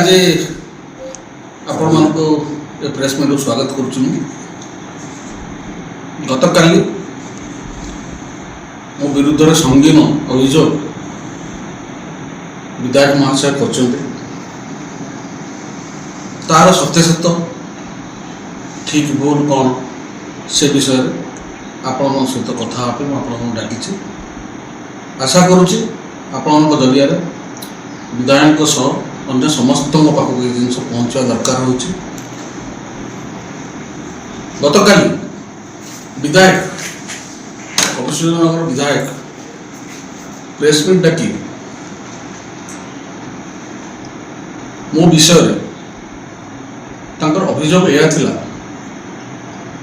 आज आपण मानको प्रेस मीट स्वागत करुँ। गत काली मो विरुद्ध संगीन अभियोग विधायक महाशय कर तार सत्यासत्य ठीक भूल कौन से विषय आपण सहित कथा आप डाकी आशा करुच्ची आपण जरिया विधायक सह अन्य समस्त पाखक ये जिन पहुँचा दरकार हो। गत काली विधायक कपिलनगर विधायक प्रेस मीट डाकी मो विषय अभियोग यह थिला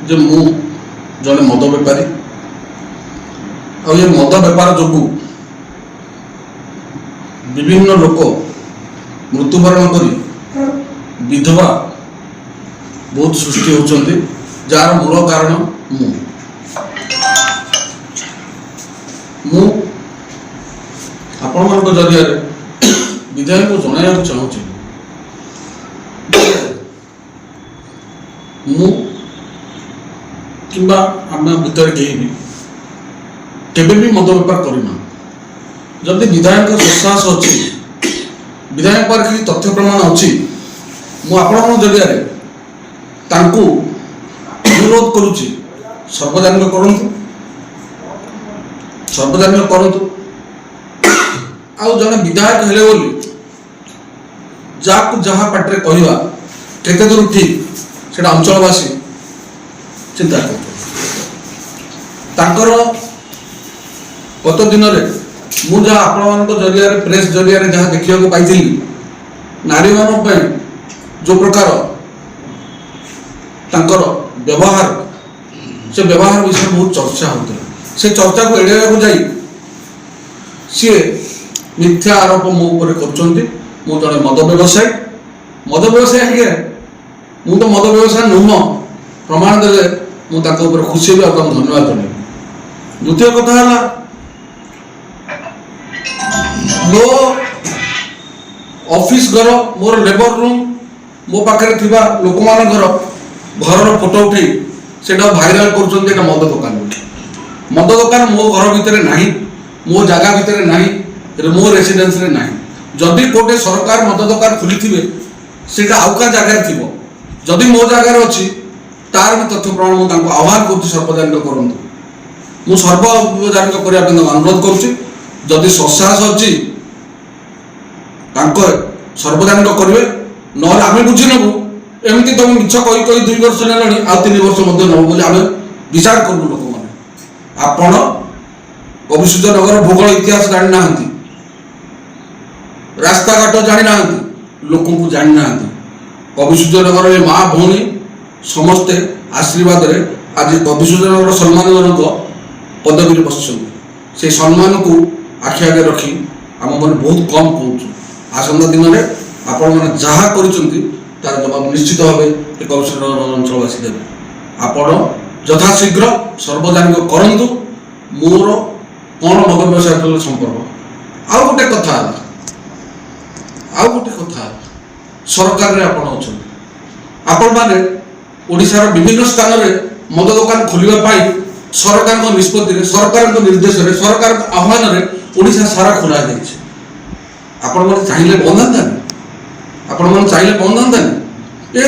जे मु जने मद बेपारी आ ये मद बेपार जो विभिन्न लोक मृत्युवरण करी विधवा बहुत सृष्टि होती जार मूल कारण आपण मान जरिया विधायक को जन चाहूँगी कि आम भितर कहीं मद बेपार करना जदि विधायक विश्वास अच्छी विधायक पर किसी तथ्य प्रमाण अच्छी मुझे जरिया अनुरोध करुच्ची सर्वजनिक करूँ जड़े विधायक हेले बोली जहाँ पाटे कहवा केते दूर ठीक से अंचलवासी चिंता कर गत दिन में मुझे आपण जरिया प्रेस जरिया जहाँ देखा पाई नारी मान जो प्रकार तांकर व्यवहार से व्यवहार विषय बहुत चर्चा होता से चर्चा को एड़े जाई सी मिथ्या आरोप मो ऊपर कर जड़े मद व्यवसायी है मु तो मद व्यवसाय नुह प्रमाण देले मुझे खुशी भी धन्यवाद देवी। द्वितीय कथा है मो ऑफिस घर मोर लेबर रूम मो पाखे थिबा लोक मान घर फोटो उठे से भाइराल कर मद दुकान मो घर भितर ना मो जगह भितर ना मो रेसिडेंस रे ना जदि कोटे सरकार मद दुकान खोली से आउ का जगह थी जदि मो जगार अच्छी तार भी तथ्य प्रमाण मुझे आह्वान कर सर्वजनिक करूँ मु सर्वजनिक करने अनुरोध करुच्ची ससाहस अच्छी सर्वजनिक करेंगे ना आम बुझी नबू एमती तुम मिछ कही 2 वर्ष ना आ 3 वर्ष नबू आम विचार करूँ लोक मैंने आपण कविसूर्यनगर भूगोल इतिहास जानी ना रास्ता घाट जानी ना लोक जानी ना कविसूर्यनगर ये माँ भौणी समस्ते आशीर्वाद रे आज कविसूर्यनगर सम्मानजनक पदवी बस से सम्मान को आखि आगे रखी आम मैंने बहुत कम कहूँ आसंता दिन में आपण मैंने जहाँ कर तार जवाब निश्चित भाव कविसूर्यनगर अंचलवासी देवे आपण यथाशीघ्र सर्वजनिक करूँ मोर कौन मद व्यवसाय संपर्क आउ गोटे कथा सरकार रे आपण आपण माने ओडिशार विभिन्न स्थान में मद दुकान खोलने सरकार निष्पत्ति सरकार निर्देश सरकार आह्वान ओडिशा सारा खोला आपण मैंने चाहिए बंद आपण मैंने चाहिए बंद ए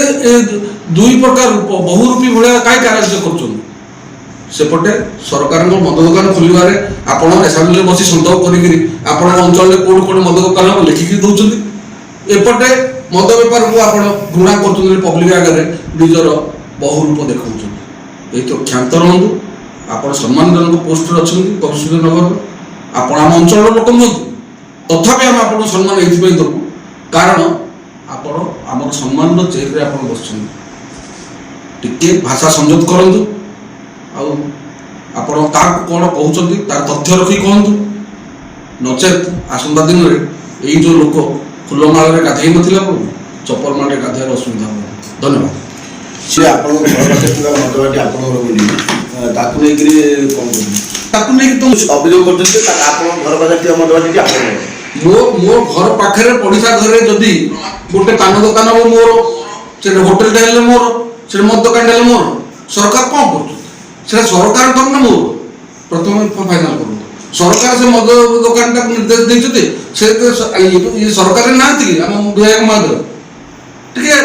2 प्रकार बहुरूपी भाया कहीं कार्य करपटे सरकार मद दुकान खोल आपण एसाम्बली बस संदर्भ कर अंचल कौन कौन मद दुकान लिखिकी दौरान एपटे मद बेपार को आप घृणा कर पब्लिक आगे निजर बहुरूप देखा ये तो क्षांत रुँ आप सम्मानजनक पोस्ट अच्छा कविसूर्यनगर आप आम अंचल लोक नुहत तथापि आम आप सम्मान ये देवु कारण आम सम्मान चेहरे आप बस टे भाषा संयत करूँ आप कौन कहते तार तथ्य रखी कहतु नचेत आसंता दिन में यही जो लोक फुलमाल गाधे ना चप्पल माटे गाधे असुविधा हो। धन्यवाद। से आपण घर पाखे मदवाटी आपको नहीं कौन तुम अभियोग कर घर पाखे मदवाटी ମୋ ଘର ପାଖରେ ପଡ଼ିଶା ଘରେ ଯଦି ଗୋଟେ ପାନ ଦୋକାନ ହବ ମୋର, ସେଟା ହୋଟେଲଟା ହେଲେ ମୋର, ସେଟା ମଦ ଦୋକାନଟା ହେଲେ ମୋର, ସରକାର କ'ଣ କରୁଛନ୍ତି? ସେଟା ସରକାରଙ୍କର ନା ମୋର? ପ୍ରଥମେ ଫାଇନାଲ କରନ୍ତୁ। ସରକାର ସେ ମଦ ଦୋକାନଟାକୁ ନିର୍ଦ୍ଦେଶ ଦେଇଛନ୍ତି, ସେ ସରକାରରେ ନାହାନ୍ତି କି ଆମ ବିଧାୟକ ମହୋଦୟ? ଟିକେ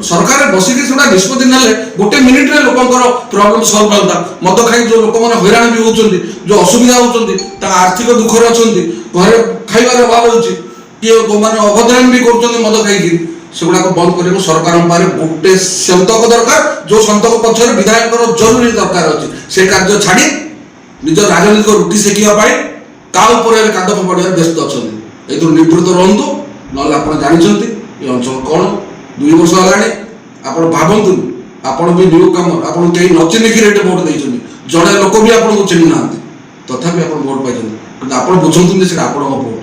ସରକାର ବସିକି ସେଟା ନିଷ୍ପତ୍ତି ନେଲେ ଗୋଟେ ମିନିଟରେ ଲୋକଙ୍କର ପ୍ରୋବ୍ଲେମ ସଲ୍ଭ ହୁଅନ୍ତା। ମଦ ଖାଇ ଯେଉଁ ଲୋକମାନେ ହଇରାଣ ବି ହେଉଛନ୍ତି, ଯେଉଁ ଅସୁବିଧା ହେଉଛନ୍ତି, ତାଙ୍କ ଆର୍ଥିକ ଦୁଃଖରେ ଅଛନ୍ତି, ଘରେ ଖାଇବାର ଅଭାବ ହେଉଛି, କିଏ ମାନେ ଅଭଦ୍ରାମୀ ବି କରୁଛନ୍ତି ମଦ ଖାଇକି, ସେଗୁଡ଼ାକ ବନ୍ଦ କରିବାକୁ ସରକାରଙ୍କ ପାଖରେ ଗୋଟେ ସନ୍ତକ ଦରକାର। ଯେଉଁ ସନ୍ତକ ପଛରେ ବିଧାୟକଙ୍କର ଜରୁରୀ ଦରକାର ଅଛି। ସେ କାର୍ଯ୍ୟ ଛାଡ଼ି ନିଜ ରାଜନୈତିକ ରୁଟି ସେକିବା ପାଇଁ ତା ଉପରେ ଏବେ କାନ୍ଦ ଫୋପାଡ଼ିବାରେ ବ୍ୟସ୍ତ ଅଛନ୍ତି। ଏଥିରୁ ନିବୃତ୍ତ ରୁହନ୍ତୁ, ନହେଲେ ଆପଣ ଜାଣିଛନ୍ତି ଏ ଅଞ୍ଚଳ କ'ଣ 2 ବର୍ଷ ହେଲାଣି। ଆପଣ ଭାବନ୍ତୁ, ଆପଣ ବି ନ୍ୟୁ କାମର, ଆପଣ କେହି ନ ଚିହ୍ନିକି ଏଠି ଭୋଟ ଦେଇଛନ୍ତି, ଜଣେ ଲୋକ ବି ଆପଣଙ୍କୁ ଚିହ୍ନି ନାହାନ୍ତି, ତଥାପି ଆପଣ ଭୋଟ ପାଇଛନ୍ତି। କିନ୍ତୁ ଆପଣ ବୁଝନ୍ତୁ ଯେ ସେଟା ଆପଣଙ୍କ ଭୋଟ।